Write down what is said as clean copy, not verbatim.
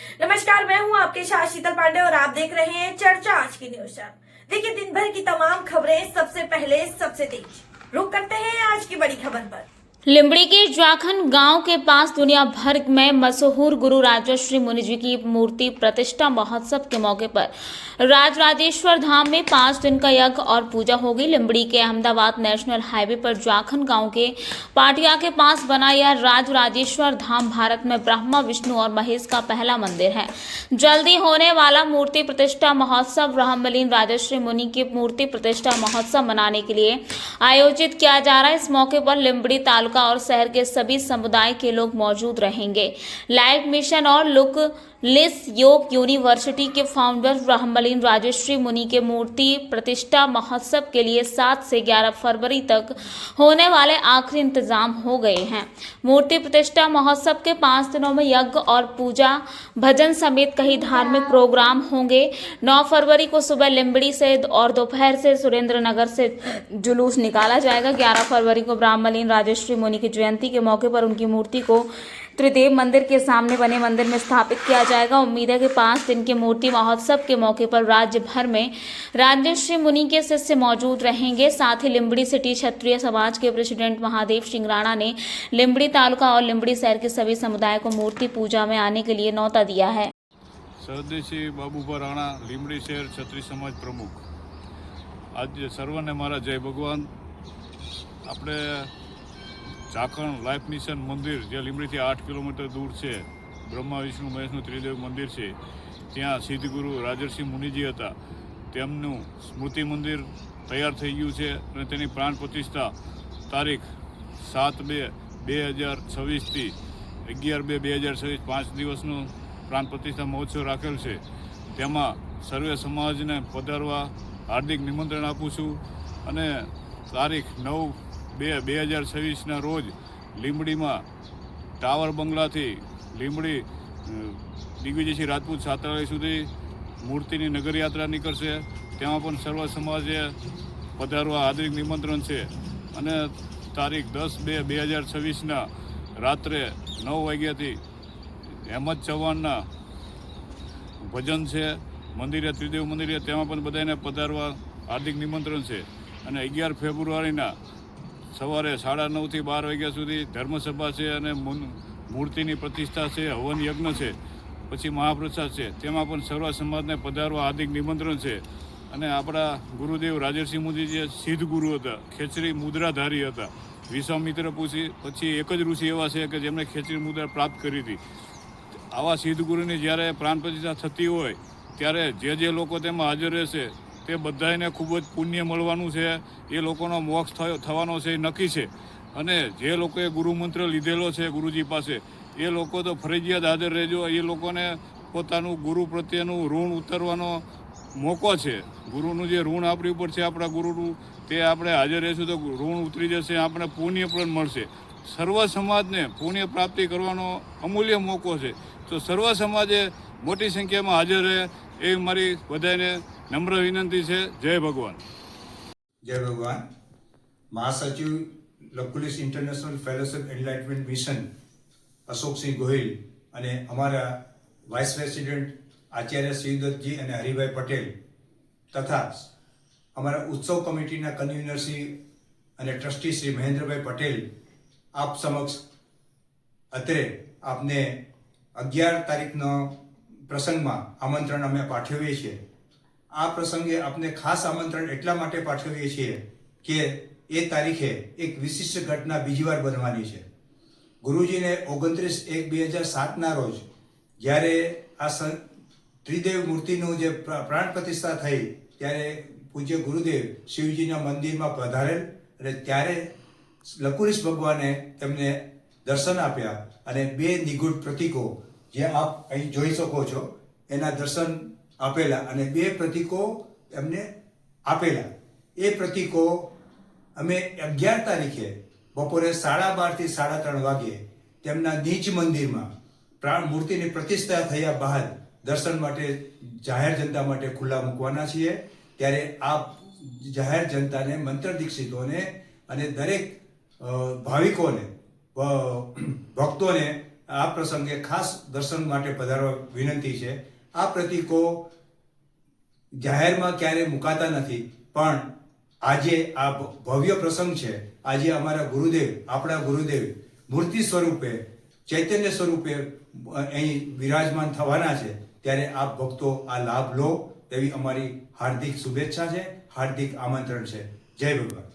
नमस्कार, मैं हूं आपके साथ शीतल पांडे और आप देख रहे हैं चर्चा आज की न्यूज चैनल। देखिए दिन भर की तमाम खबरें सबसे पहले सबसे तेज। रुक करते हैं आज की बड़ी खबर पर। लिम्बड़ी के जाखन गांव के पास दुनिया भर में मशहूर गुरु राजर्षि मुनि जी की मूर्ति प्रतिष्ठा महोत्सव के मौके पर राजराजेश्वर धाम में 5 दिन का यज्ञ और पूजा होगी। लिम्बड़ी के अहमदाबाद नेशनल हाईवे पर जाखन गांव के पाटिया के पास बना यह राजराजेश्वर धाम भारत में ब्रह्मा, विष्णु और महेश का पहला मंदिर है। जल्दी होने वाला मूर्ति प्रतिष्ठा महोत्सव ब्रह्मलीन राजर्षि मुनि की मूर्ति प्रतिष्ठा महोत्सव मनाने के लिए आयोजित किया जा रहा है। इस मौके पर लिम्बड़ी तालुका और शहर के सभी समुदाय के लोग मौजूद रहेंगे। लाइफ मिशन और लुक लिस योग यूनिवर्सिटी के फाउंडर ब्रह्मलीन राजर्षि मुनि के मूर्ति प्रतिष्ठा महोत्सव के लिए 7 से 11 फरवरी तक होने वाले आखिरी इंतजाम हो गए हैं। मूर्ति प्रतिष्ठा महोत्सव के 5 दिनों में यज्ञ और पूजा, भजन समेत कई धार्मिक प्रोग्राम होंगे। 9 फरवरी को सुबह लिम्बड़ी से और दोपहर से सुरेंद्र नगर से जुलूस निकाला जाएगा। 11 फरवरी को ब्रह्मलीन राजर्षि मुनि की जयंती के मौके पर उनकी मूर्ति को त्रिदेव मंदिर के सामने बने मंदिर में स्थापित किया जाएगा। उम्मीद है कि 5 दिन के मूर्ति महोत्सव के मौके पर राज्य भर में राजर्षि मुनि के शिष्य मौजूद रहेंगे। साथ ही लिम्बड़ी सिटी क्षत्रिय समाज के प्रेसिडेंट महादेव सिंह राणा ने लिम्बड़ी तालुका और लिम्बड़ी शहर के सभी समुदाय को मूर्ति पूजा में आने के लिए न्योता दिया है। सरदेशी बाबूभा राणा, લીંબડી શહેર ક્ષત્રિય સમાજ પ્રમુખ। आज સર્વને મારા જય ભગવાન। આપણે ઝાખણ લાઈફ મિશન મંદિર જે લીંબડીથી 8 કિલોમીટર દૂર છે, બ્રહ્મા વિષ્ણુ મહેશનું ત્રિદેવ મંદિર છે, ત્યાં સિદ્ધગુરુ રાજર્ષિ મુનિજી હતા, તેમનું સ્મૃતિ મંદિર તૈયાર થઈ ગયું છે અને તેની પ્રાણ પ્રતિષ્ઠા તારીખ 7/2/2026થી 11/2/2026 5 દિવસનું પ્રાણ પ્રતિષ્ઠા મહોત્સવ રાખેલ છે। તેમાં સર્વે સમાજને પધારવા હાર્દિક નિમંત્રણ આપું છું અને તારીખ 9/2/2026ના રોજ લીંબડીમાં ટાવર બંગલાથી લીંબડી દિગ્વિજયસિંહ રાજપૂત છાત્રાલય સુધી મૂર્તિની નગરયાત્રા નીકળશે। તેમાં પણ સર્વ સમાજે પધારવા હાર્દિક નિમંત્રણ છે અને તારીખ 10/2/2026ના રાત્રે 9 વાગ્યાથી હેમંત ચૌહાણના ભજન છે મંદિરે, ત્રિદેવ મંદિરે, તેમાં પણ બધાને પધારવા હાર્દિક નિમંત્રણ છે। અને 11 ફેબ્રુઆરીના સવારે 9:30 થી 12 વાગ્યા સુધી ધર્મસભા છે અને મૂર્તિની પ્રતિષ્ઠા છે, હવન યજ્ઞ છે, પછી મહાપ્રસાદ છે, તેમાં પણ સર્વ સમાજને પધારવા હાર્દિક નિમંત્રણ છે। અને આપણા ગુરુદેવ રાજર્ષિ મુનિ જે સિદ્ધ ગુરુ હતા, ખેચરી મુદ્રાધારી હતા, વિશ્વામિત્ર પછી એક જ ઋષિ એવા છે કે જેમણે ખેચરી મુદ્રા પ્રાપ્ત કરી હતી। આવા સિદ્ધ ગુરુની જ્યારે પ્રાણ પ્રતિષ્ઠા થતી હોય ત્યારે જે લોકો તેમાં હાજર રહેશે તે બધાને ખૂબ જ પુણ્ય મળવાનું છે, એ લોકોનો મોક્ષ થવાનો છે એ નક્કી છે। અને જે લોકોએ ગુરુમંત્ર લીધેલો છે ગુરુજી પાસે, એ લોકો તો ફરજિયાત હાજર રહેજો। એ લોકોને પોતાનું ગુરુ પ્રત્યેનું ઋણ ઉતરવાનો મોકો છે। ગુરુનું જે ઋણ આપણી ઉપર છે, આપણા ગુરુનું, તે આપણે હાજર રહેશું તો ઋણ ઉતરી જશે, આપણે પુણ્ય પણ મળશે। સર્વ સમાજને પુણ્ય પ્રાપ્તિ કરવાનો અમૂલ્ય મોકો છે, તો સર્વ સમાજે મોટી સંખ્યામાં હાજર રહે એ મારી બધાને નમ્ર વિનંતી છે। જય ભગવાન। જય ભગવાન। મહાસચિવ Lakulish international fellowship enlightenment mission Ashoksinh Gohil અને અમારા વાઇસ પ્રેસિડેન્ટ આચાર્ય શિવદત્તજી અને હરિભાઈ પટેલ તથા અમારા ઉત્સવ કમિટીના કન્વીનર શ્રી અને ટ્રસ્ટી શ્રી મહેન્દ્રભાઈ પટેલ આપ સમક્ષ અત્રે આપને 11 તારીખનો પ્રસંગમાં આમંત્રણ અમે પાઠવીએ છીએ। આ પ્રસંગે આપને ખાસ આમંત્રણ એટલા માટે પાઠવીએ છીએ કે એ તારીખે એક વિશિષ્ટ ઘટના બીજી વાર બનવાની છે। ગુરુજીને 29/1/2007ના રોજ જ્યારે આ ત્રિદેવ મૂર્તિનું જે પ્રાણ પ્રતિષ્ઠા થઈ ત્યારે પૂજ્ય ગુરુદેવ શિવજીના મંદિરમાં પધારેલ અને ત્યારે લકુલિશ ભગવાને તેમને દર્શન આપ્યા અને 2 નિગૂઢ પ્રતીકો જે આપ અહીં જોઈ શકો છો એના દર્શન આપેલા અને 2 પ્રતીકો એમને આપેલા। એ પ્રતીકો અમે 11 તારીખે બપોરે 12:30 થી 3:30 વાગ્યે તેમના નીચ મંદિરમાં પ્રાણ મૂર્તિની પ્રતિષ્ઠા થયા બાદ દર્શન માટે જાહેર જનતા માટે ખુલ્લા મૂકવાના છીએ। ત્યારે આપ જાહેર જનતાને, મંત્ર દીક્ષિતોને અને દરેક ભાવિકોને, ભક્તોને આ પ્રસંગે ખાસ દર્શન માટે પધારવા વિનંતી છે. આ પ્રતીકો જાહેરમાં ક્યારેય મુકાતા નથી, પણ આજે આ ભવ્ય પ્રસંગ છે. આજે અમારા ગુરુદેવ, આપણા ગુરુદેવ મૂર્તિ સ્વરૂપે, ચૈતન્ય સ્વરૂપે અહીં વિરાજમાન થવાના છે. ત્યારે આપ ભક્તો આ લાભ લો એવી અમારી હાર્દિક શુભેચ્છા છે, હાર્દિક આમંત્રણ છે. જય ભગવાન.